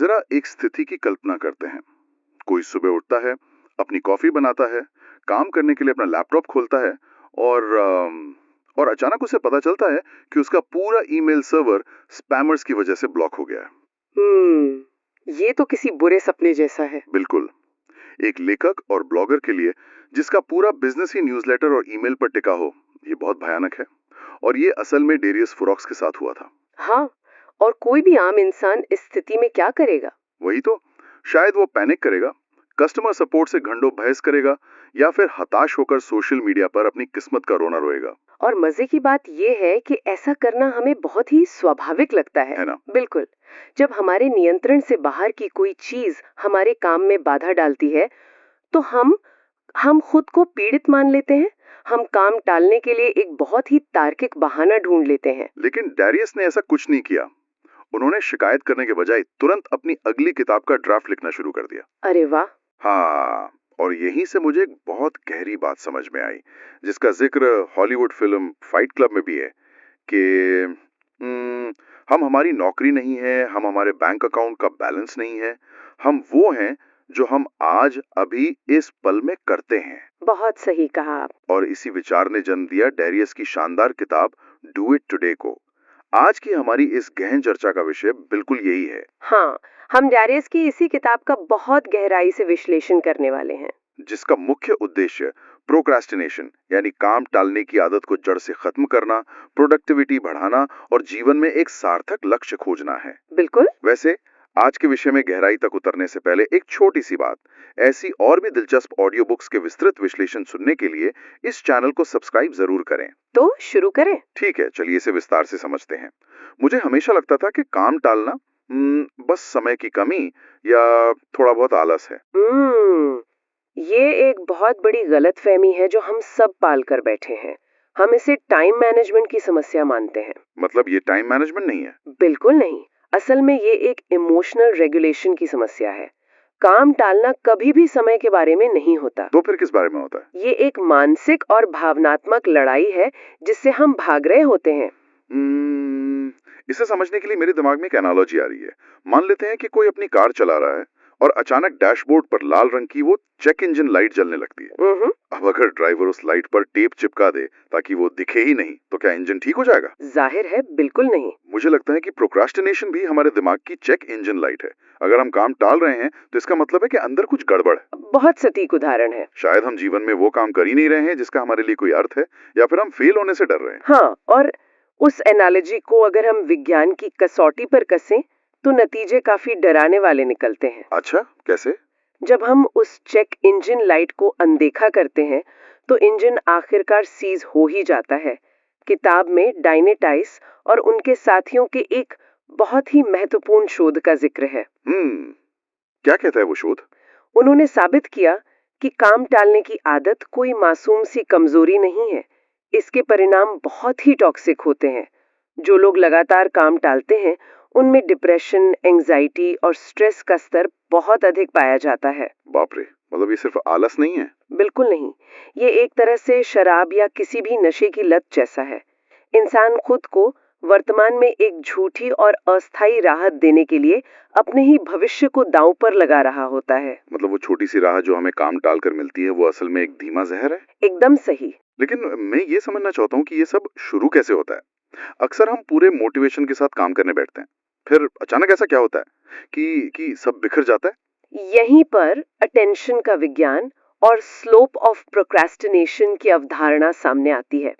जरा एक स्थिति की कल्पना करते हैं। कोई सुबह उठता है, अपनी कॉफी बनाता है, काम करने के लिए अपना लैपटॉप खोलता है और अचानक उसे पता चलता है कि उसका पूरा ईमेल सर्वर स्पैमर्स की वजह से ब्लॉक हो गया है। ये तो किसी बुरे सपने जैसा है। बिल्कुल। एक लेखक और ब्लॉगर के लिए जिसका पूरा बिजनेस ही न्यूज़लेटर और ईमेल पर टिका हो, ये बहुत भयानक है। और ये असल में डेरियस फुरॉक्स के साथ हुआ था। हाँ, और कोई भी आम इंसान इस स्थिति में क्या करेगा? वही तो, शायद वो पैनिक करेगा, कस्टमर सपोर्ट से घंटों बहस करेगा, या फिर हताश होकर सोशल मीडिया पर अपनी किस्मत का रोना रोएगा। और मजे की बात यह है कि ऐसा करना हमें बहुत ही स्वाभाविक लगता है ना? बिल्कुल। जब हमारे नियंत्रण से बाहर की कोई चीज हमारे काम में बाधा डालती है, तो हम खुद को पीड़ित मान लेते हैं। हम काम टालने के लिए एक बहुत ही तार्किक बहाना ढूंढ लेते हैं। लेकिन डेरियस ने ऐसा कुछ नहीं किया। उन्होंने शिकायत करने के बजाय तुरंत अपनी अगली किताब का ड्राफ्ट लिखना शुरू कर दिया। अरे वाह! हाँ, और यहीं से मुझे एक बहुत गहरी बात समझ में आई, जिसका जिक्र हॉलीवुड फिल्म फाइट क्लब में भी है कि हम हमारी नौकरी नहीं है, हम हमारे बैंक अकाउंट का बैलेंस नहीं है, हम वो हैं जो हम आज अभी इस पल में करते हैं। बहुत सही कहा आप। और इसी विचार ने जन्म दिया डेरियस की शानदार किताब डू इट टुडे को। आज की हमारी इस गहन चर्चा का विषय बिल्कुल यही है। हाँ, हम डेरियस की इसी किताब का बहुत गहराई से विश्लेषण करने वाले हैं, जिसका मुख्य उद्देश्य प्रोक्रेस्टिनेशन यानी काम टालने की आदत को जड़ से खत्म करना, प्रोडक्टिविटी बढ़ाना और जीवन में एक सार्थक लक्ष्य खोजना है। बिल्कुल। वैसे आज के विषय में गहराई तक उतरने से पहले एक छोटी सी बात, ऐसी और भी दिलचस्प ऑडियो बुक्स के विस्तृत विश्लेषण सुनने के लिए इस चैनल को सब्सक्राइब जरूर करें। तो शुरू करें। ठीक है, चलिए इसे विस्तार से समझते हैं। मुझे हमेशा लगता था कि काम टालना बस समय की कमी या थोड़ा बहुत आलस है। ये एक बहुत बड़ी गलतफहमी है जो हम सब पाल कर बैठे हैं। हम इसे टाइम मैनेजमेंट की समस्या मानते हैं। मतलब ये टाइम मैनेजमेंट नहीं है? बिल्कुल नहीं। असल में ये एक इमोशनल रेगुलेशन की समस्या है। काम टालना कभी भी समय के बारे में नहीं होता। तो फिर किस बारे में होता है? ये एक मानसिक और भावनात्मक लड़ाई है जिससे हम भाग रहे होते हैं। इसे समझने के लिए मेरे दिमाग में एक एनालॉजी आ रही है। मान लेते हैं कि कोई अपनी कार चला रहा है और अचानक डैशबोर्ड पर लाल रंग की वो चेक इंजन लाइट जलने लगती है। अब अगर ड्राइवर उस लाइट पर टेप चिपका दे ताकि वो दिखे ही नहीं, तो क्या इंजन ठीक हो जाएगा? जाहिर है बिल्कुल नहीं। मुझे लगता है कि प्रोक्रास्टिनेशन भी हमारे दिमाग की चेक इंजन लाइट है। अगर हम काम टाल रहे हैं तो इसका मतलब है कि अंदर कुछ गड़बड़ है। बहुत सटीक उदाहरण है। शायद हम जीवन में वो काम कर ही नहीं रहे हैं जिसका हमारे लिए कोई अर्थ है, या फिर हम फेल होने से डर रहे हैं। हाँ, और उस एनालॉजी को अगर हम विज्ञान की कसौटी पर कसें तो नतीजे काफी डराने वाले निकलते हैं। अच्छा, कैसे? जब हम उस चेक इंजन लाइट को अनदेखा करते हैं तो इंजन आखिरकार सीज हो ही जाता है। किताब में डायने टाइस और उनके साथियों के एक बहुत ही महत्वपूर्ण शोध का जिक्र है। क्या कहता है वो शोध? उन्होंने साबित किया कि काम टालने की आदत कोई मासूम सी कमजोरी नहीं है। इसके परिणाम बहुत ही टॉक्सिक होते हैं। जो लोग लगातार काम टालते हैं उनमें डिप्रेशन, एंजाइटी और स्ट्रेस का स्तर बहुत अधिक पाया जाता है। बाप रे, मतलब ये सिर्फ आलस नहीं है? बिल्कुल नहीं। ये एक तरह से शराब या किसी भी नशे की लत जैसा है। इंसान खुद को वर्तमान में एक झूठी और अस्थायी राहत देने के लिए अपने ही भविष्य को दांव पर लगा रहा होता है। मतलब वो छोटी सी राहत जो हमें काम टाल कर मिलती है वो असल में एक धीमा जहर है? एकदम सही। लेकिन मैं ये समझना चाहता हूँ कि ये सब शुरू कैसे होता है। अक्सर हम पूरे मोटिवेशन के साथ काम करने बैठते हैं, फिर अचानक ऐसा क्या होता है कि सब बिखर जाता है? यहीं पर अटेंशन का विज्ञान और स्लोप ऑफ प्रोक्रेस्टिनेशन की अवधारणा सामने आती है।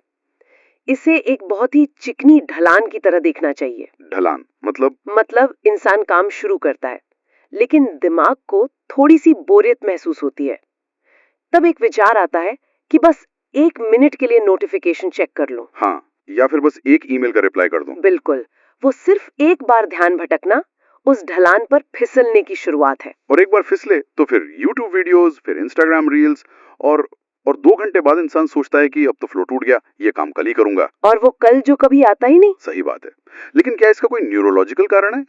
इसे एक बहुत ही चिकनी ढलान की तरह देखना चाहिए। ढलान मतलब इंसान काम शुरू करता है, लेकिन दिमाग को थोड़ी सी बोरियत महसूस होती है। तब एक विचार आता है कि बस 1 मिनट के लिए नोटिफिकेशन चेक कर लूं। हाँ, या फिर बस एक ईमेल का रिप्लाई कर दूं। बिल्कुल, वो सिर्फ एक बार ध्यान भटकना उस ढलान पर फिसलने की शुरुआत है। और एक बार फिसले तो फिर YouTube वीडियोस, फिर Instagram रील्स और 2 घंटे बाद इंसान सोचता है कि अब तो फ्लो टूट गया, ये काम कल ही करूंगा। और वो कल जो कभी आता ही नहीं। सही बात है। लेकिन क्या इसका कोई न्यूरोलॉजिकल कारण है?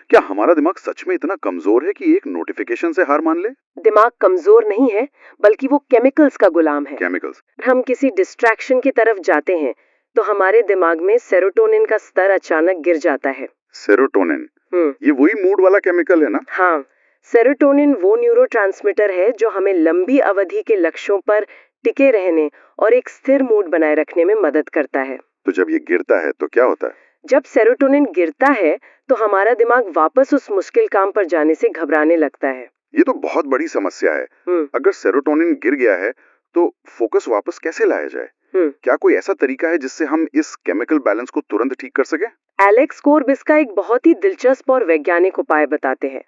क्या हमारा दिमाग सच में इतना कमजोर है कि एक नोटिफिकेशन से हार मान ले? दिमाग कमजोर नहीं है, बल्कि वो केमिकल्स का गुलाम है। केमिकल्स? हम किसी डिस्ट्रैक्शन की तरफ जाते हैं तो हमारे दिमाग में सेरोटोनिन का स्तर अचानक गिर जाता है। सेरोटोनिन, ये वही मूड वाला केमिकल है ना? हाँ, सेरोटोनिन वो न्यूरोट्रांसमीटर है जो हमें लंबी अवधि के लक्ष्यों पर टिके रहने और एक स्थिर मूड बनाए रखने में मदद करता है। तो जब ये गिरता है तो क्या होता है? जब सेरोटोनिन गिरता है तो हमारा दिमाग वापस उस मुश्किल काम पर जाने से घबराने लगता है। ये तो बहुत बड़ी समस्या है। अगर सेरोटोनिन गिर गया है तो फोकस वापस कैसे लाया जाए? क्या कोई ऐसा तरीका है जिससे हम इस केमिकल बैलेंस को तुरंत ठीक कर सके? एलेक्स कोर्ब इसका एक बहुत ही दिलचस्प और वैज्ञानिक उपाय बताते हैं।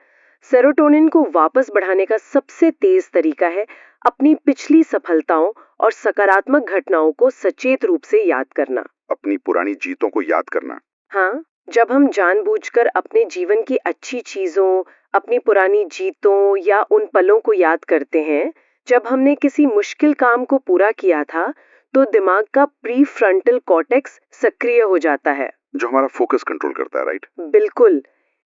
सेरोटोनिन को वापस बढ़ाने का सबसे तेज तरीका है अपनी पिछली सफलताओं और सकारात्मक घटनाओं को सचेत रूप से याद करना। अपनी पुरानी जीतों को याद करना? हाँ, जब हम जानबूझकर अपने जीवन की अच्छी चीजों, अपनी पुरानी जीतों या उन पलों को याद करते हैं जब हमने किसी मुश्किल काम को पूरा किया था, तो दिमाग का प्रीफ्रंटल कॉर्टेक्स सक्रिय हो जाता है, जो हमारा फोकस कंट्रोल करता है, राइट? बिल्कुल।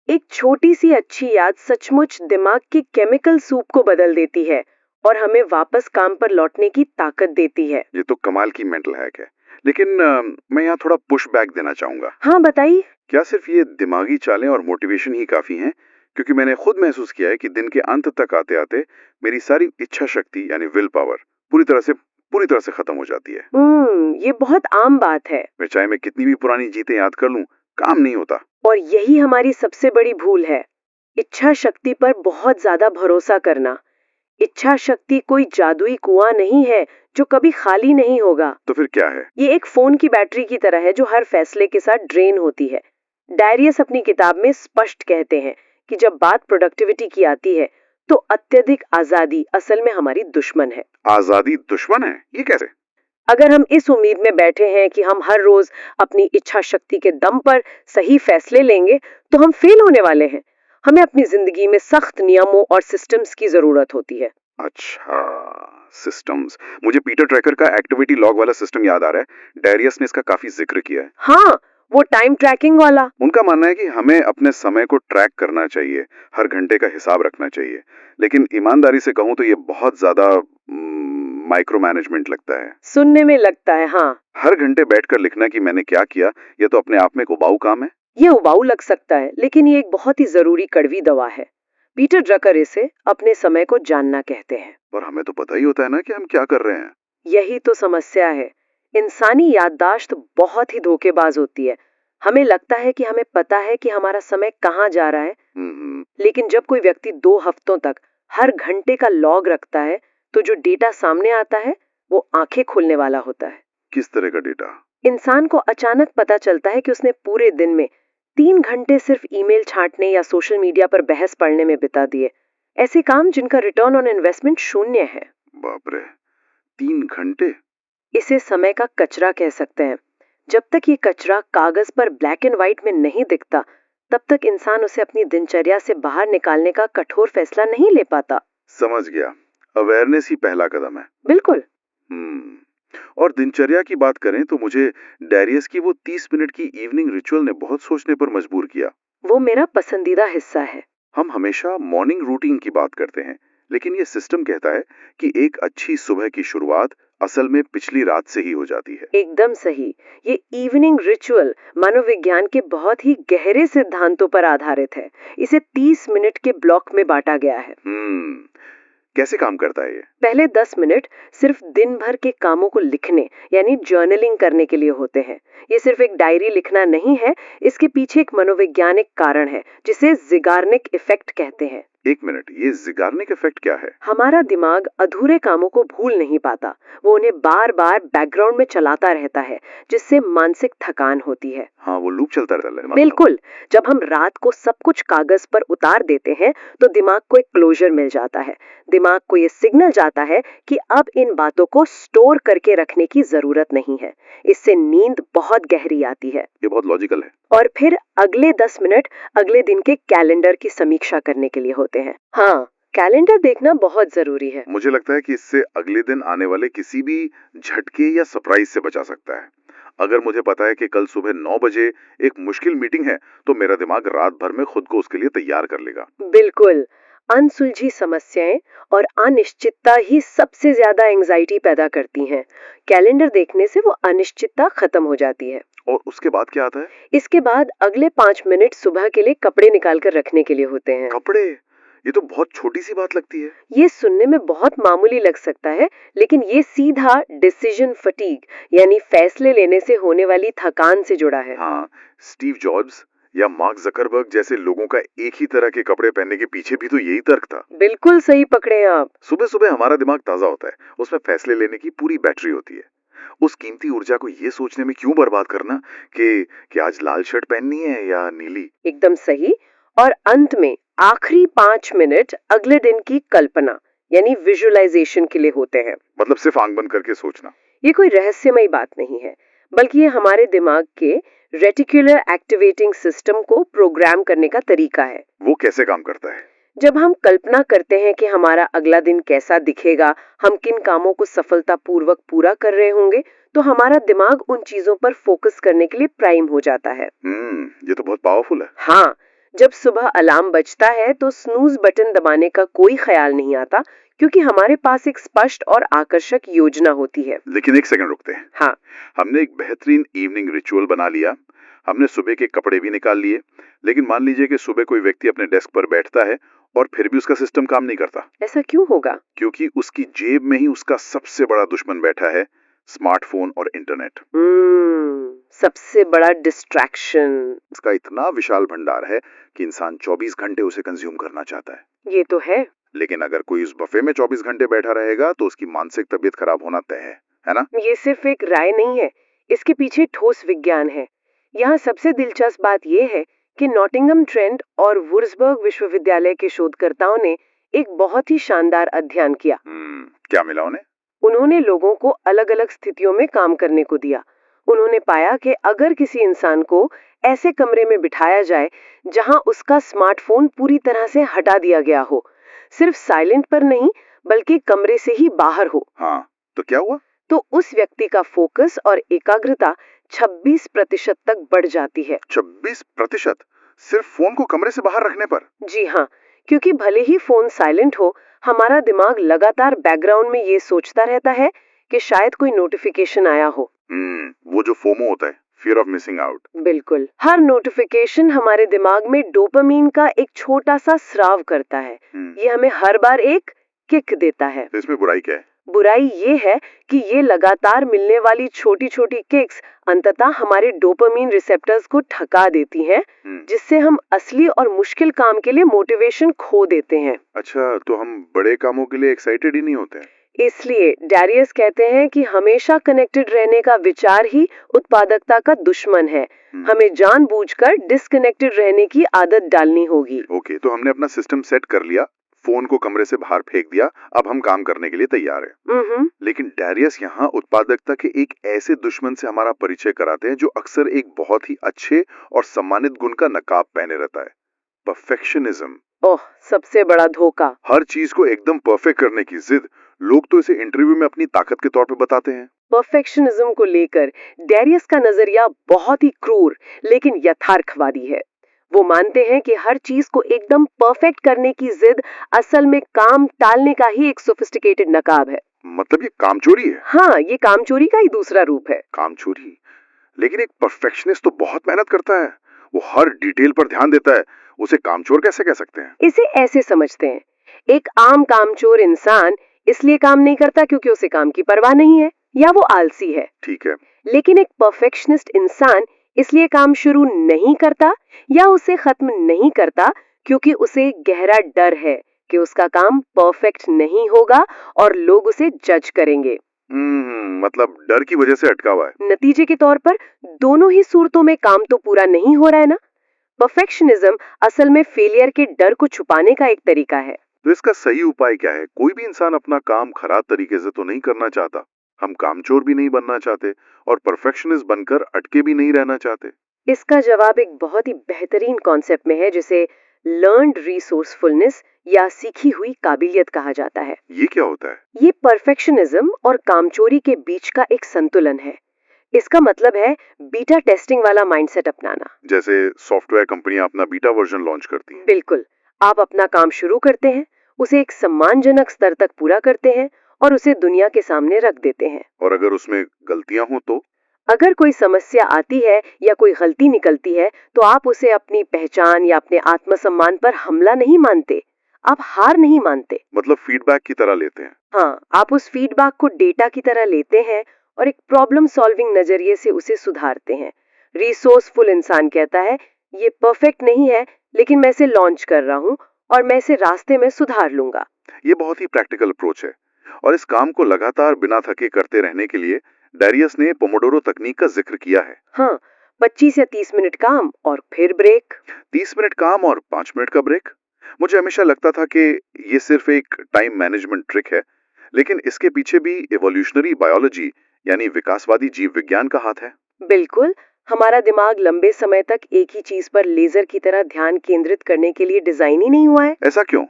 एक छोटी सी अच्छी याद सचमुच दिमाग के केमिकल सूप को बदल देती है और हमें वापस काम पर लौटने की ताकत देती है। ये तो कमाल की मेंटल हैक है। लेकिन मैं यहाँ थोड़ा पुश बैक देना चाहूंगा। हाँ, बताइए। क्या सिर्फ ये दिमागी चालें और मोटिवेशन ही काफी हैं? क्योंकि मैंने खुद महसूस किया है कि दिन के अंत तक आते आते मेरी सारी इच्छा शक्ति यानी विल पावर पूरी तरह से खत्म हो जाती है। ये बहुत आम बात है। मैं चाहे मैं कितनी भी पुरानी जीतें याद कर लूं, काम नहीं होता। और यही हमारी सबसे बड़ी भूल है, इच्छा शक्ति पर बहुत ज्यादा भरोसा करना। इच्छा शक्ति कोई जादुई कुआं नहीं है जो कभी खाली नहीं होगा। तो फिर क्या है? ये एक फोन की बैटरी की तरह है जो हर फैसले के साथ ड्रेन होती है। डायरियस अपनी किताब में स्पष्ट कहते हैं कि जब बात प्रोडक्टिविटी की आती है तो अत्यधिक आजादी असल में हमारी दुश्मन है। आजादी दुश्मन है? ये कैसे? अगर हम इस उम्मीद में बैठे हैं कि हम हर रोज अपनी इच्छा शक्ति के दम पर सही फैसले लेंगे तो हम फेल होने वाले हैं। हमें अपनी जिंदगी में सख्त नियमों और सिस्टम्स की जरूरत होती है। अच्छा, सिस्टम्स। मुझे पीटर ट्रैकर का एक्टिविटी लॉग वाला सिस्टम याद आ रहा है। डायरियस ने इसका काफी जिक्र किया है। हाँ, वो टाइम ट्रैकिंग वाला। उनका मानना है कि हमें अपने समय को ट्रैक करना चाहिए, हर घंटे का हिसाब रखना चाहिए। लेकिन ईमानदारी से कहूँ तो ये बहुत ज्यादा माइक्रो मैनेजमेंट लगता है। सुनने में लगता है, हाँ। हर घंटे बैठकर लिखना कि मैंने क्या किया, ये तो अपने आप में एक उबाऊ काम है। ये उबाऊ लग सकता है, लेकिन ये एक बहुत ही जरूरी कड़वी दवा है। पीटर ड्रकर इसे अपने समय को जानना कहते हैं। और हमें तो पता ही होता है ना कि हम क्या कर रहे हैं। यही तो समस्या है। इंसानी याददाश्त बहुत ही धोखेबाज होती है। हमें लगता है कि हमें पता है कि हमारा समय कहाँ जा रहा है, लेकिन जब कोई व्यक्ति 2 हफ्तों तक हर घंटे का लॉग रखता है तो जो डेटा सामने आता है वो आंखें खोलने वाला होता है। किस तरह का डेटा? इंसान को अचानक पता चलता है कि उसने पूरे दिन में 3 घंटे सिर्फ ईमेल छांटने या सोशल मीडिया पर बहस पढ़ने में बिता दिए। ऐसे काम जिनका रिटर्न ऑन इन्वेस्टमेंट 0 है। बाप रे, 3 घंटे? इसे समय का कचरा कह सकते हैं। जब तक ये कचरा कागज पर ब्लैक एंड व्हाइट में नहीं दिखता, तब तक इंसान उसे अपनी दिनचर्या से बाहर निकालने का कठोर फैसला नहीं ले पाता। समझ गया। अवेयरनेस ही पहला कदम है। बिल्कुल। और दिनचर्या की बात करें तो मुझे डायरियस की वो 30 मिनट की इवनिंग रिचुअल ने बहुत सोचने पर मजबूर किया। वो मेरा पसंदीदा हिस्सा है। हम हमेशा मॉर्निंग रूटीन की बात करते हैं, लेकिन ये सिस्टम कहता है कि एक अच्छी सुबह की शुरुआत असल में पिछली रात से ही हो जाती है। एकदम सही। ये इवनिंग रिचुअल मनोविज्ञान के बहुत ही गहरे सिद्धांतों पर आधारित है। इसे 30 मिनट के ब्लॉक में बांटा गया है। कैसे काम करता है ये? पहले 10 मिनट सिर्फ दिन भर के कामों को लिखने यानी जर्नलिंग करने के लिए होते हैं। ये सिर्फ एक डायरी लिखना नहीं है, इसके पीछे एक मनोवैज्ञानिक कारण है जिसे ज़िगार्निक इफेक्ट कहते हैं। 1 मिनट, ये ज़िगार्निक इफेक्ट क्या है? हमारा दिमाग अधूरे कामों को भूल नहीं पाता, वो उन्हें बार बार बैकग्राउंड में चलाता रहता है, जिससे मानसिक थकान होती है। हाँ, वो लूप चलता रहता है। बिल्कुल। जब हम रात को सब कुछ कागज पर उतार देते हैं तो दिमाग को एक क्लोजर मिल जाता है। दिमाग को ये सिग्नल जाता है कि अब इन बातों को स्टोर करके रखने की जरूरत नहीं है। इससे नींद बहुत गहरी आती है। ये बहुत लॉजिकल है। और फिर अगले 10 मिनट अगले दिन के कैलेंडर की समीक्षा करने के लिए होते हैं। हाँ, कैलेंडर देखना बहुत जरूरी है। मुझे लगता है कि इससे अगले दिन आने वाले किसी भी झटके या सरप्राइज से बचा सकता है। अगर मुझे पता है कि कल सुबह 9 बजे एक मुश्किल मीटिंग है, तो मेरा दिमाग रात भर में खुद को उसके लिए तैयार कर लेगा। बिल्कुल। अनसुलझी समस्याएं और अनिश्चितता ही सबसे ज्यादा एंजाइटी पैदा करती हैं। कैलेंडर देखने से वो अनिश्चितता खत्म हो जाती है। और उसके बाद क्या आता है? इसके बाद अगले 5 मिनट सुबह के लिए कपड़े निकाल कर रखने के लिए होते हैं। कपड़े? ये तो बहुत छोटी सी बात लगती है। ये सुनने में बहुत मामूली लग सकता है, लेकिन ये सीधा डिसीजन फटीग यानी फैसले लेने से होने वाली थकान से जुड़ा है। हाँ, स्टीव जॉब्स या मार्क जकरबर्ग जैसे लोगों का एक ही तरह के कपड़े पहनने के पीछे भी तो यही तर्क था। बिल्कुल सही पकड़े हैं आप। सुबह सुबह हमारा दिमाग ताजा होता है, उसमें फैसले लेने की पूरी बैटरी होती है। उस कीमती ऊर्जा को ये सोचने में क्यों बर्बाद करना कि आज लाल शर्ट पहननी है या नीली। एकदम सही। और अंत में आखिरी 5 मिनट अगले दिन की कल्पना यानी विजुअलाइजेशन के लिए होते हैं। मतलब सिर्फ आंख बंद करके सोचना। ये कोई रहस्यमयी बात नहीं है, बल्कि ये हमारे दिमाग के रेटिकुलर एक्टिवेटिंग सिस्टम को प्रोग्राम करने का तरीका है। वो कैसे काम करता है? जब हम कल्पना करते हैं कि हमारा अगला दिन कैसा दिखेगा, हम किन कामों को सफलतापूर्वक पूरा कर रहे होंगे, तो हमारा दिमाग उन चीजों पर फोकस करने के लिए प्राइम हो जाता है। ये तो बहुत पावरफुल है। हाँ, जब सुबह अलार्म बजता है तो स्नूज बटन दबाने का कोई ख्याल नहीं आता, क्योंकि हमारे पास एक स्पष्ट और आकर्षक योजना होती है। लेकिन एक सेकंड रुकते हैं। हाँ, हमने एक बेहतरीन इवनिंग रिचुअल बना लिया, हमने सुबह के कपड़े भी निकाल लिए, लेकिन मान लीजिए कि सुबह कोई व्यक्ति अपने डेस्क पर बैठता है और फिर भी उसका सिस्टम काम नहीं करता। ऐसा क्यों होगा? क्योंकि उसकी जेब में ही उसका सबसे बड़ा दुश्मन बैठा है, स्मार्टफोन और इंटरनेट। सबसे बड़ा डिस्ट्रैक्शन। इसका इतना विशाल भंडार है कि इंसान 24 घंटे उसे कंज्यूम करना चाहता है। ये तो है। लेकिन अगर कोई उस बफे में 24 घंटे बैठा रहेगा तो उसकी मानसिक तबीयत खराब होना तय है ना? ये सिर्फ एक राय नहीं है, इसके पीछे ठोस विज्ञान है। यहाँ सबसे दिलचस्प बात यह है कि नॉटिंघम ट्रेंट और वुर्जबर्ग विश्वविद्यालय के शोधकर्ताओं ने एक बहुत ही शानदार अध्ययन किया। क्या मिला उन्हें? उन्होंने लोगों को अलग अलग स्थितियों में काम करने को दिया। उन्होंने पाया कि अगर किसी इंसान को ऐसे कमरे में बिठाया जाए जहां उसका स्मार्टफोन पूरी तरह से हटा दिया गया हो, सिर्फ साइलेंट पर नहीं बल्कि कमरे से ही बाहर हो, हाँ, तो क्या हुआ? तो उस व्यक्ति का फोकस और एकाग्रता 26% तक बढ़ जाती है। 26%? सिर्फ फोन को कमरे से बाहर रखने पर? जी हाँ, क्योंकि भले ही फोन साइलेंट हो, हमारा दिमाग लगातार बैकग्राउंड में ये सोचता रहता है कि शायद कोई नोटिफिकेशन आया हो। वो जो फोमो होता है, फियर ऑफ मिसिंग आउट। बिल्कुल। हर नोटिफिकेशन हमारे दिमाग में डोपामीन का एक छोटा सा स्राव करता है। ये हमें हर बार एक किक देता है। तो इसमें बुराई क्या है? बुराई ये है कि ये लगातार मिलने वाली छोटी छोटी किक्स अंततः हमारे डोपामीन रिसेप्टर्स को थका देती हैं, जिससे हम असली और मुश्किल काम के लिए मोटिवेशन खो देते हैं। अच्छा, तो हम बड़े कामों के लिए एक्साइटेड ही नहीं होते हैं। इसलिए डैरियस कहते हैं कि हमेशा कनेक्टेड रहने का विचार ही उत्पादकता का दुश्मन है। हमें जानबूझकर डिस्कनेक्टेड रहने की आदत डालनी होगी। ओके, तो हमने अपना सिस्टम सेट कर लिया, फोन को कमरे से बाहर फेंक दिया, अब हम काम करने के लिए तैयार हैं। लेकिन डैरियस यहाँ उत्पादकता के एक ऐसे दुश्मन से हमारा परिचय कराते हैं जो अक्सर एक बहुत ही अच्छे और सम्मानित गुण का नकाब पहने रहता है, परफेक्शनिज्म। ओह, सबसे बड़ा धोखा। हर चीज को एकदम परफेक्ट करने की जिद। लोग तो इसे इंटरव्यू में अपनी ताकत के तौर पे बताते हैं। परफेक्शनिज्म को लेकर डैरियस का नजरिया बहुत ही क्रूर लेकिन यथार्थवादी है। वो मानते हैं कि हर चीज को एकदम परफेक्ट करने की जिद असल में काम टालने का ही एक सोफिस्टिकेटेड नकाब है। मतलब ये कामचोरी है? हाँ, ये कामचोरी का ही दूसरा रूप है। कामचोरी? लेकिन एक परफेक्शनिस्ट तो बहुत मेहनत करता है, वो हर डिटेल पर ध्यान देता है, उसे कामचोर कैसे कह सकते हैं? इसे ऐसे समझते हैं, एक आम कामचोर इंसान इसलिए काम नहीं करता क्योंकि उसे काम की परवाह नहीं है या वो आलसी है। ठीक है। लेकिन एक परफेक्शनिस्ट इंसान इसलिए काम शुरू नहीं करता या उसे खत्म नहीं करता क्योंकि उसे गहरा डर है कि उसका काम परफेक्ट नहीं होगा और लोग उसे जज करेंगे। मतलब डर की वजह से अटका हुआ है। नतीजे के तौर पर दोनों ही सूरतों में काम तो पूरा नहीं हो रहा है ना। परफेक्शनिज्म असल में फेलियर के डर को छुपाने का एक तरीका है। तो इसका सही उपाय क्या है? कोई भी इंसान अपना काम खराब तरीके से तो नहीं करना चाहता, हम कामचोर भी नहीं बनना चाहते और परफेक्शनिस्ट बनकर अटके भी नहीं रहना चाहते। इसका जवाब एक बहुत ही बेहतरीन कॉन्सेप्ट में है जिसे लर्न्ड रिसोर्सफुलनेस या सीखी हुई काबिलियत कहा जाता है। ये क्या होता है? ये परफेक्शनिज्म और कामचोरी के बीच का एक संतुलन है। इसका मतलब है बीटा टेस्टिंग वाला माइंडसेट अपनाना। जैसे सॉफ्टवेयर कंपनियां अपना बीटा वर्जन लॉन्च करती हैं। बिल्कुल। आप अपना काम शुरू करते हैं, उसे एक सम्मानजनक स्तर तक पूरा करते हैं और उसे दुनिया के सामने रख देते हैं। और अगर उसमें गलतियां हो तो? अगर कोई समस्या आती है या कोई गलती निकलती है तो आप उसे अपनी पहचान या अपने आत्मसम्मान पर हमला नहीं मानते, आप हार नहीं मानते। मतलब फीडबैक की तरह लेते हैं। हाँ, आप उस फीडबैक को डेटा की तरह लेते हैं और एक प्रॉब्लम सॉल्विंग नजरिए से उसे सुधारते हैं। रिसोर्सफुल इंसान कहता है, ये परफेक्ट नहीं है, लेकिन मैं इसे लॉन्च कर रहा हूँ और मैं इसे रास्ते में सुधार लूंगा। ये बहुत ही प्रैक्टिकल अप्रोच है और इस काम को लगातार बिना थके करते रहने के लिए डारियस ने पोमोडोरो तकनीक का जिक्र किया है। हाँ, 25 या 30 मिनट काम और फिर ब्रेक। 30 मिनट काम और 5 मिनट का ब्रेक। मुझे हमेशा लगता था कि ये सिर्फ एक टाइम मैनेजमेंट ट्रिक है, लेकिन इसके पीछे भी इवोल्यूशनरी बायोलॉजी यानी विकासवादी जीव विज्ञान का हाथ है। बिल्कुल, हमारा दिमाग लंबे समय तक एक ही चीज पर लेजर की तरह ध्यान केंद्रित करने के लिए डिजाइन ही नहीं हुआ है। ऐसा क्यों?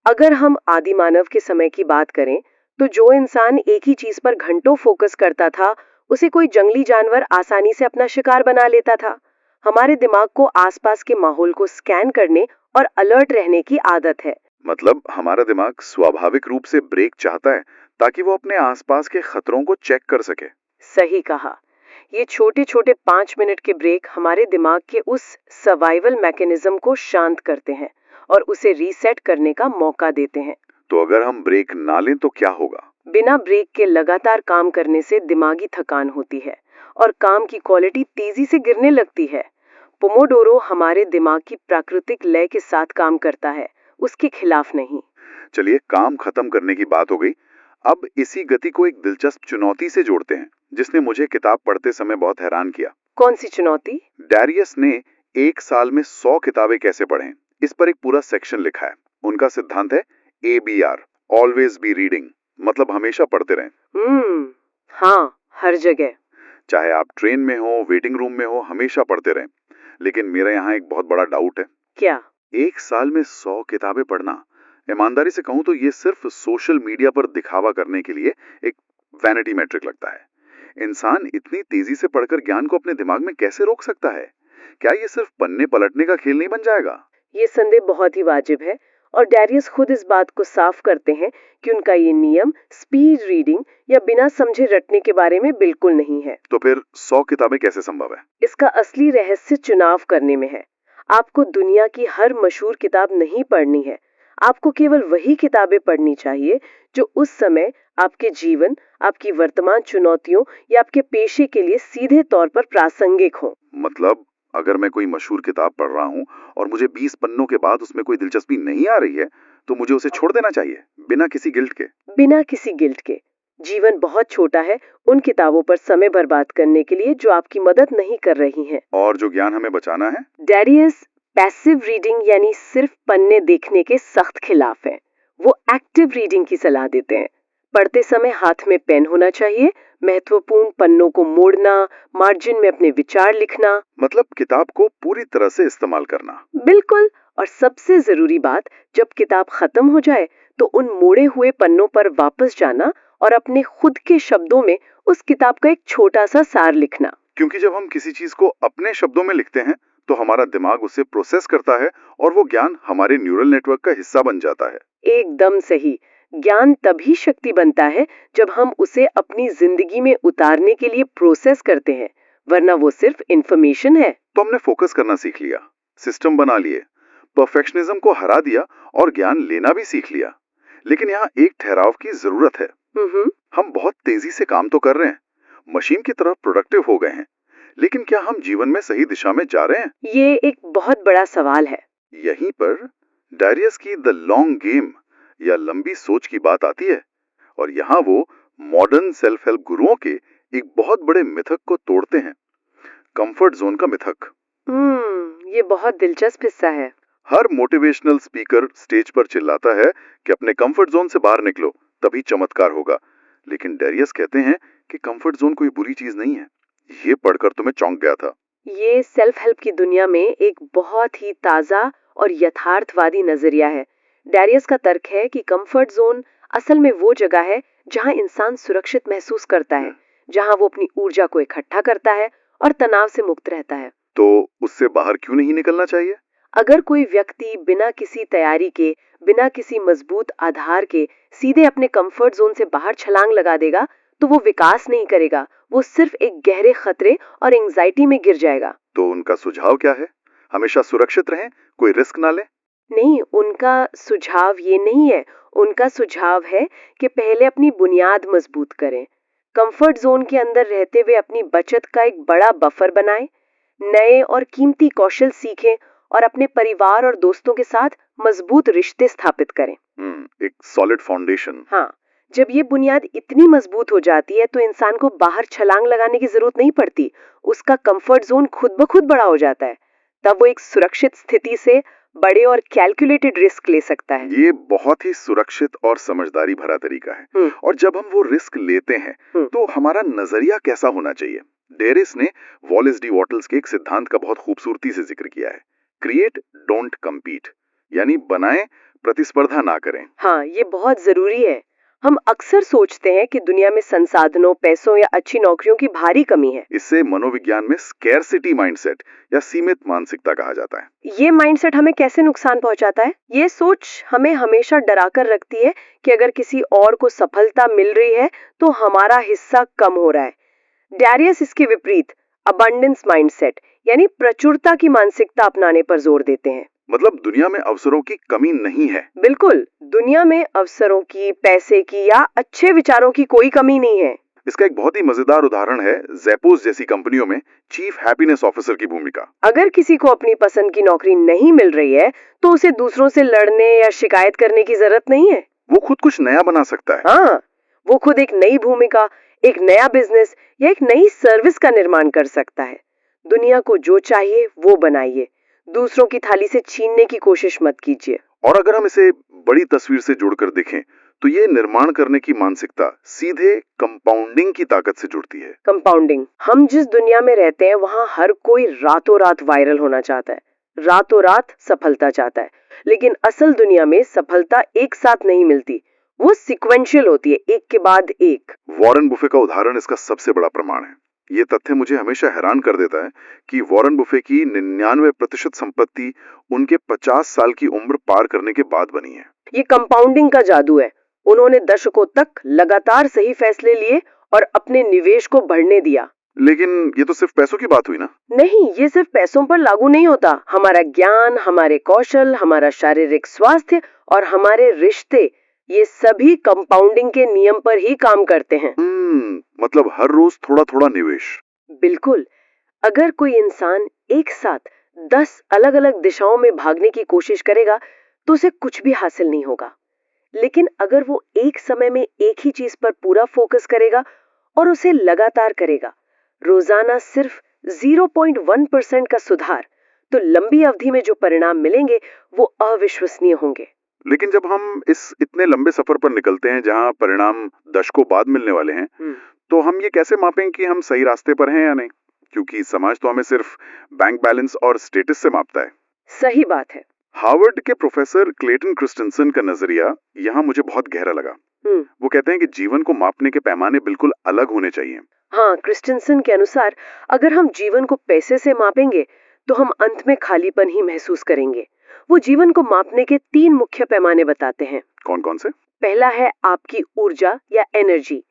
अगर हम आदि मानव के समय की बात करें, तो जो इंसान एक ही चीज पर घंटों फोकस करता था, उसे कोई जंगली जानवर आसानी से अपना शिकार बना लेता था। हमारे दिमाग को आसपास के माहौल को स्कैन करने और अलर्ट रहने की आदत है। मतलब हमारा दिमाग स्वाभाविक रूप से ब्रेक चाहता है ताकि वो अपने आसपास के खतरों को चेक कर सके। सही कहा। ये छोटे छोटे 5 मिनट के ब्रेक हमारे दिमाग के उस सर्वाइवल मैकेनिज्म को शांत करते हैं और उसे रीसेट करने का मौका देते हैं। तो अगर हम ब्रेक ना लें तो क्या होगा? बिना ब्रेक के लगातार काम करने से दिमागी थकान होती है और काम की क्वालिटी तेजी से गिरने लगती है। पोमोडोरो हमारे दिमाग की प्राकृतिक लय के साथ काम करता है, उसके खिलाफ नहीं। चलिए, काम खत्म करने की बात हो गई। अब इसी गति को एक दिलचस्प चुनौती से जोड़ते हैं जिसने मुझे किताब पढ़ते समय बहुत हैरान किया। कौन सी चुनौती? डारियस ने एक साल में 100 किताबें कैसे पढ़ें, इस पर एक पूरा सेक्शन लिखा है। उनका सिद्धांत है ABR, ऑलवेज बी रीडिंग, मतलब हमेशा पढ़ते रहें। हाँ, हर जगह। चाहे आप ट्रेन में हो, वेटिंग रूम में हो, हमेशा पढ़ते रहें। लेकिन मेरा यहाँ एक बहुत बड़ा डाउट है। क्या? एक साल में 100 किताबें पढ़ना, ईमानदारी से कहूं तो ये सिर्फ सोशल मीडिया पर दिखावा करने के लिए एक वैनिटी मैट्रिक लगता है। इंसान इतनी तेजी से पढ़कर ज्ञान को अपने दिमाग में कैसे रोक सकता है? क्या ये सिर्फ पन्ने पलटने का खेल नहीं बन जाएगा? ये संदेह बहुत ही वाजिब है और डैरियस खुद इस बात को साफ करते हैं कि उनका ये नियम स्पीड रीडिंग या बिना समझे रटने के बारे में बिल्कुल नहीं है। तो फिर 100 किताबें कैसे संभव है? इसका असली रहस्य चुनाव करने में है। आपको दुनिया की हर मशहूर किताब नहीं पढ़नी है। आपको केवल वही किताबें पढ़नी चाहिए जो उस समय आपके जीवन, आपकी वर्तमान चुनौतियों या आपके पेशे के लिए सीधे तौर पर प्रासंगिक हों। मतलब अगर मैं कोई मशहूर किताब पढ़ रहा हूँ और मुझे 20 पन्नों के बाद उसमें कोई दिलचस्पी नहीं आ रही है, तो मुझे उसे छोड़ देना चाहिए, बिना किसी गिल्ट के। बिना किसी गिल्ट के। जीवन बहुत छोटा है उन किताबों पर समय बर्बाद करने के लिए जो आपकी मदद नहीं कर रही हैं। और जो ज्ञान हमें बचाना है? डैरियस पैसिव रीडिंग यानी सिर्फ पन्ने देखने के सख्त खिलाफ हैं। वो एक्टिव रीडिंग की सलाह देते हैं। पढ़ते समय हाथ में पेन होना चाहिए, महत्वपूर्ण पन्नों को मोड़ना, मार्जिन में अपने विचार लिखना। मतलब किताब को पूरी तरह से इस्तेमाल करना। बिल्कुल। और सबसे जरूरी बात, जब किताब खत्म हो जाए तो उन मोड़े हुए पन्नों पर वापस जाना और अपने खुद के शब्दों में उस किताब का एक छोटा सा सार लिखना। क्योंकि जब हम किसी चीज को अपने शब्दों में लिखते हैं तो हमारा दिमाग उसे प्रोसेस करता है और वो ज्ञान हमारे न्यूरल नेटवर्क का हिस्सा बन जाता है। एकदम सही। ज्ञान तभी शक्ति बनता है जब हम उसे अपनी जिंदगी में उतारने के लिए प्रोसेस करते हैं, वरना वो सिर्फ इंफॉर्मेशन है। तो हमने फोकस करना सीख लिया, सिस्टम बना लिए, परफेक्शनिज्म को हरा दिया और ज्ञान लेना भी सीख लिया। लेकिन यहाँ एक ठहराव की जरूरत है। हम बहुत तेजी से काम तो कर रहे हैं, मशीन की तरह प्रोडक्टिव हो गए हैं, लेकिन क्या हम जीवन में सही दिशा में जा रहे हैं? ये एक बहुत बड़ा सवाल है। यहीं पर डारियस की द लॉन्ग गेम या लंबी सोच की बात आती है और यहाँ वो मॉडर्न सेल्फ हेल्प गुरुओं के एक बहुत बड़े मिथक को तोड़ते हैं, कंफर्ट जोन का मिथक। ये बहुत दिलचस्प हिस्सा है। हर मोटिवेशनल स्पीकर स्टेज पर चिल्लाता है कि अपने कंफर्ट जोन से बाहर निकलो, तभी चमत्कार होगा। लेकिन डारियस कहते हैं कि कंफर्ट जोन कोई बुरी चीज नहीं है। ये पढ़कर तो मैं चौंक गया था। ये सेल्फ हेल्प की दुनिया में एक बहुत ही ताजा और यथार्थवादी नजरिया है। डैरियस का तर्क है कि कंफर्ट जोन असल में वो जगह है जहां इंसान सुरक्षित महसूस करता है, जहां वो अपनी ऊर्जा को इकट्ठा करता है और तनाव से मुक्त रहता है। तो उससे बाहर क्यों नहीं निकलना चाहिए? अगर कोई व्यक्ति बिना किसी तैयारी के, बिना किसी मजबूत आधार के सीधे अपने कंफर्ट जोन से बाहर छलांग लगा देगा, तो वो विकास नहीं करेगा, वो सिर्फ एक गहरे खतरे और एंजाइटी में गिर जाएगा। तो उनका सुझाव क्या है? हमेशा सुरक्षित रहें, कोई रिस्क ना लें? नहीं, उनका सुझाव ये नहीं है। उनका सुझाव है कि पहले अपनी बुनियाद मजबूत करें, कंफर्ट जोन के अंदर रहते हुए अपनी बचत का एक बड़ा बफर बनाएं, नए और कीमती कौशल सीखें और अपने परिवार और दोस्तों के साथ मजबूत रिश्ते स्थापित करें। एक सॉलिड फाउंडेशन। हाँ, जब ये बुनियाद इतनी मजबूत हो जाती है तो इंसान को बाहर छलांग लगाने की जरूरत नहीं पड़ती। उसका कंफर्ट जोन खुद ब खुद बड़ा हो जाता है। तब वो एक सुरक्षित स्थिति से बड़े और कैलकुलेटेड रिस्क ले सकता है। ये बहुत ही सुरक्षित और समझदारी भरा तरीका है। और जब हम वो रिस्क लेते हैं तो हमारा नजरिया कैसा होना चाहिए? डेरिस ने वॉलेस डी वॉटल्स के एक सिद्धांत का बहुत खूबसूरती से जिक्र किया है, क्रिएट डोंट कम्पीट, यानी बनाएं, प्रतिस्पर्धा ना करें। हाँ, ये बहुत जरूरी है। हम अक्सर सोचते हैं कि दुनिया में संसाधनों, पैसों या अच्छी नौकरियों की भारी कमी है। इससे मनोविज्ञान में स्कैरसिटी माइंडसेट या सीमित मानसिकता कहा जाता है। ये माइंडसेट हमें कैसे नुकसान पहुंचाता है? ये सोच हमें हमेशा डराकर रखती है कि अगर किसी और को सफलता मिल रही है तो हमारा हिस्सा कम हो रहा है। डैरियस इसके विपरीत अबंडेंस माइंडसेट यानी प्रचुरता की मानसिकता अपनाने पर जोर देते हैं। मतलब दुनिया में अवसरों की कमी नहीं है। बिल्कुल, दुनिया में अवसरों की, पैसे की या अच्छे विचारों की कोई कमी नहीं है। इसका एक बहुत ही मजेदार उदाहरण है ज़ेपोस जैसी कंपनियों में चीफ हैप्पीनेस ऑफिसर की भूमिका। अगर किसी को अपनी पसंद की नौकरी नहीं मिल रही है तो उसे दूसरों से लड़ने या शिकायत करने की जरूरत नहीं है। वो खुद कुछ नया बना सकता है। हाँ, वो खुद एक नई भूमिका, एक नया बिजनेस या एक नई सर्विस का निर्माण कर सकता है। दुनिया को जो चाहिए वो बनाइए, दूसरों की थाली से छीनने की कोशिश मत कीजिए। और अगर हम इसे बड़ी तस्वीर से जोड़कर देखें तो ये निर्माण करने की मानसिकता सीधे कंपाउंडिंग की ताकत से जुड़ती है। कंपाउंडिंग। हम जिस दुनिया में रहते हैं वहाँ हर कोई रातों रात वायरल होना चाहता है, रातों रात सफलता चाहता है। लेकिन असल दुनिया में सफलता एक साथ नहीं मिलती, वो सिक्वेंशियल होती है, एक के बाद एक। वॉरेन बुफे का उदाहरण इसका सबसे बड़ा प्रमाण है। ये तथ्य मुझे हमेशा हैरान कर देता है कि वॉरेन बुफे की 99% संपत्ति उनके 50 साल की उम्र पार करने के बाद बनी है। ये कंपाउंडिंग का जादू है। उन्होंने दशकों तक लगातार सही फैसले लिए और अपने निवेश को बढ़ने दिया। लेकिन ये तो सिर्फ पैसों की बात हुई ना? नहीं, ये सिर्फ पैसों पर लागू नहीं होता। हमारा ज्ञान, हमारे कौशल, हमारा शारीरिक स्वास्थ्य और हमारे रिश्ते, ये सभी कंपाउंडिंग के नियम पर ही काम करते हैं। मतलब हर रोज थोड़ा थोड़ा निवेश। बिल्कुल। अगर कोई इंसान एक साथ 10 अलग अलग दिशाओं में भागने की कोशिश करेगा तो उसे कुछ भी हासिल नहीं होगा। लेकिन अगर वो एक समय में एक ही चीज पर पूरा फोकस करेगा और उसे लगातार करेगा, रोजाना सिर्फ 0.1% का सुधार, तो लंबी अवधि में जो परिणाम मिलेंगे वो अविश्वसनीय होंगे। लेकिन जब हम इस इतने लंबे सफर पर निकलते हैं जहां परिणाम दशकों बाद मिलने वाले हैं, तो हम ये कैसे मापें कि हम सही रास्ते पर हैं या नहीं? क्योंकि समाज तो हमें सिर्फ बैंक बैलेंस और स्टेटस से मापता है। सही बात है। हार्वर्ड के प्रोफेसर क्लेटन क्रिस्टनसन का नजरिया यहाँ मुझे बहुत गहरा लगा। वो कहते हैं कि जीवन को मापने के पैमाने बिल्कुल अलग होने चाहिए। हाँ, क्रिस्टनसन के अनुसार अगर हम जीवन को पैसे से मापेंगे तो हम अंत में खालीपन ही महसूस करेंगे। वो जीवन को मापने के 3 मुख्य पैमाने बताते हैं। कौन कौन से? पहला है आपकी ऊर्जा या एनर्जी।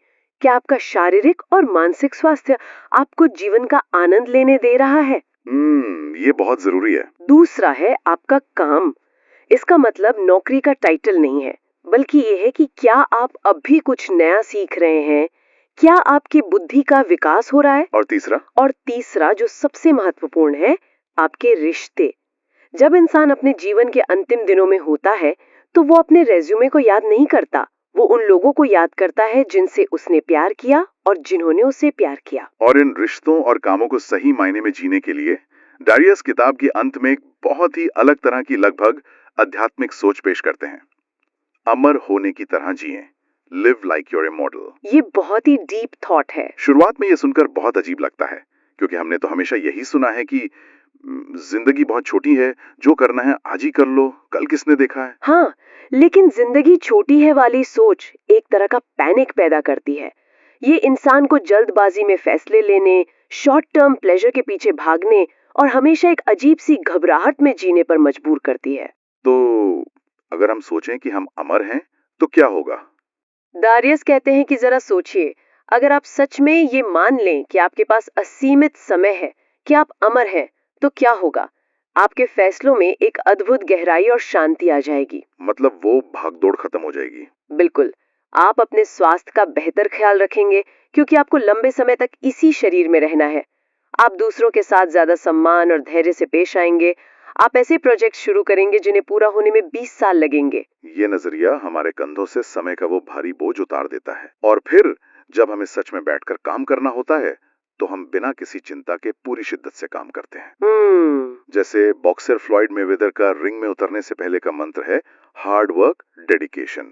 क्या आपका शारीरिक और मानसिक स्वास्थ्य आपको जीवन का आनंद लेने दे रहा है? ये बहुत जरूरी है। दूसरा है आपका काम। इसका मतलब नौकरी का टाइटल नहीं है, बल्कि ये है कि क्या आप अब भी कुछ नया सीख रहे हैं, क्या आपकी बुद्धि का विकास हो रहा है? और तीसरा जो सबसे महत्वपूर्ण है, आपके रिश्ते। जब इंसान अपने जीवन के अंतिम दिनों में होता है तो वो अपने रेज्यूमे को याद नहीं करता, वो उन लोगों को याद करता है जिनसे उसने प्यार किया और जिन्होंने उसे प्यार किया। और इन रिश्तों और कामों को सही मायने में जीने के लिए डैरियस किताब के अंत में एक बहुत ही अलग तरह की लगभग आध्यात्मिक सोच पेश करते हैं। अमर होने की तरह जिएं, लिव लाइक यूर इमॉर्टल। ये बहुत ही डीप थॉट है। शुरुआत में ये सुनकर बहुत अजीब लगता है, क्योंकि हमने तो हमेशा यही सुना है कि जिंदगी बहुत छोटी है, जो करना है आज ही कर लो, कल किसने देखा है। हाँ, लेकिन जिंदगी छोटी है वाली सोच एक तरह का पैनिक पैदा करती है। ये इंसान को जल्दबाजी में फैसले लेने, शॉर्ट टर्म प्लेजर के पीछे भागने और हमेशा एक अजीब सी घबराहट में जीने पर मजबूर करती है। तो अगर हम सोचें कि हम अमर हैं तो क्या होगा? डैरियस कहते हैं कि जरा सोचिए, अगर आप सच में ये मान लें कि आपके पास असीमित समय है, कि आप अमर हैं, तो क्या होगा? आपके फैसलों में एक अद्भुत गहराई और शांति आ जाएगी। मतलब वो भागदौड़ खत्म हो जाएगी। बिल्कुल। आप अपने स्वास्थ्य का बेहतर ख्याल रखेंगे, क्योंकि आपको लंबे समय तक इसी शरीर में रहना है। आप दूसरों के साथ ज्यादा सम्मान और धैर्य से पेश आएंगे। आप ऐसे प्रोजेक्ट शुरू करेंगे जिन्हें पूरा होने में 20 साल लगेंगे। ये नजरिया हमारे कंधों से समय का वो भारी बोझ उतार देता है। और फिर जब हमें सच में बैठकर काम करना होता है, तो हम बिना किसी चिंता के पूरी शिद्दत से काम करते हैं। जैसे बॉक्सर फ्लॉयड मेवेदर का रिंग में उतरने से पहले का मंत्र है हार्ड वर्क डेडिकेशन,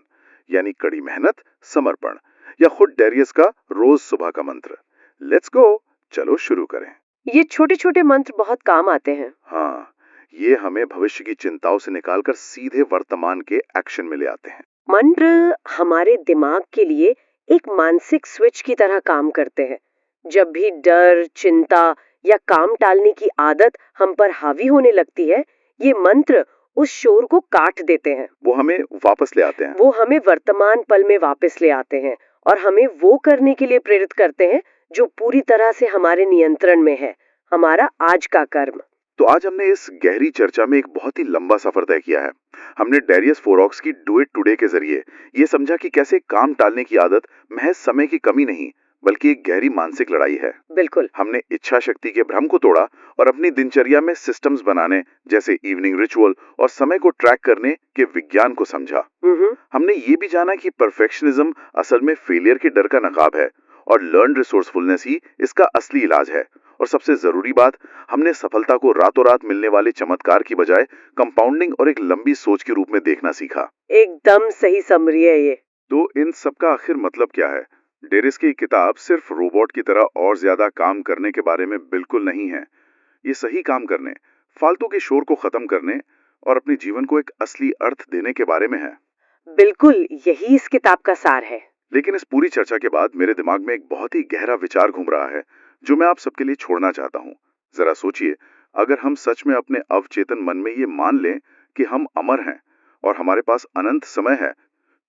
यानी कड़ी मेहनत, समर्पण। या खुद डेरियस का रोज सुबह का मंत्र लेट्स गो, चलो शुरू करें। ये छोटे छोटे मंत्र बहुत काम आते हैं। हाँ, ये हमें भविष्य की चिंताओं से निकालकर सीधे वर्तमान के एक्शन में ले आते हैं। मंत्र हमारे दिमाग के लिए एक मानसिक स्विच की तरह काम करते हैं। जब भी डर, चिंता या काम टालने की आदत हम पर हावी होने लगती है, ये मंत्र उस शोर को काट देते हैं। वो हमें वापस ले आते हैं। वो हमें वर्तमान पल में वापस ले आते हैं और हमें वो करने के लिए प्रेरित करते हैं जो पूरी तरह से हमारे नियंत्रण में है, हमारा आज का कर्म। तो आज हमने इस गहरी चर्चा में एक बहुत ही लंबा सफर तय किया है। हमने डेरियस फोरॉक्स की डू इट टुडे के जरिए ये समझा कि कैसे काम टालने की आदत महज समय की कमी नहीं, बल्कि एक गहरी मानसिक लड़ाई है। बिल्कुल। हमने इच्छा शक्ति के भ्रम को तोड़ा और अपनी दिनचर्या में सिस्टम्स बनाने, जैसे इवनिंग रिचुअल और समय को ट्रैक करने के विज्ञान को समझा। हमने ये भी जाना कि परफेक्शनिज्म असल में फेलियर के डर का नकाब है और लर्न रिसोर्सफुलनेस ही इसका असली इलाज है। और सबसे जरूरी बात, हमने सफलता को रातों रात मिलने वाले चमत्कार की बजाय कंपाउंडिंग और एक लंबी सोच के रूप में देखना सीखा। एकदम सही समरी है ये। तो इन सब का आखिर मतलब क्या है? डेरिस की किताब सिर्फ रोबोट की तरह और ज्यादा काम करने के बारे में बिल्कुल नहीं है। ये सही काम करने, फालतू के शोर को खत्म करने और अपने जीवन को एक असली अर्थ देने के बारे में है। बिल्कुल, यही इस किताब का सार है। लेकिन इस पूरी चर्चा के बाद मेरे दिमाग में एक बहुत ही गहरा विचार घूम रहा है, जो मैं आप सबके लिए छोड़ना चाहता हूँ। जरा सोचिए, अगर हम सच में अपने अवचेतन मन में ये मान लें कि हम अमर हैं और हमारे पास अनंत समय है,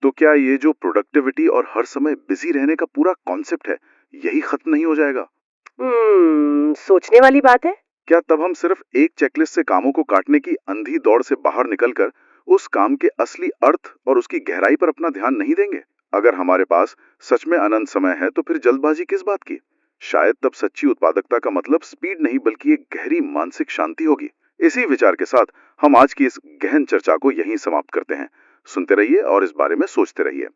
तो क्या ये जो प्रोडक्टिविटी और हर समय बिजी रहने का पूरा कॉन्सेप्ट है, यही खत्म नहीं हो जाएगा? सोचने वाली बात है। क्या तब हम सिर्फ एक चेकलिस्ट से कामों को काटने की अंधी दौड़ से बाहर निकलकर उस काम के असली अर्थ और उसकी गहराई पर अपना ध्यान नहीं देंगे? अगर हमारे पास सच में अनंत समय है, तो फिर जल्दबाजी किस बात की? शायद तब सच्ची उत्पादकता का मतलब स्पीड नहीं, बल्कि एक गहरी मानसिक शांति होगी। इसी विचार के साथ हम आज की इस गहन चर्चा को यहीं समाप्त करते हैं। सुनते रहिए और इस बारे में सोचते रहिए।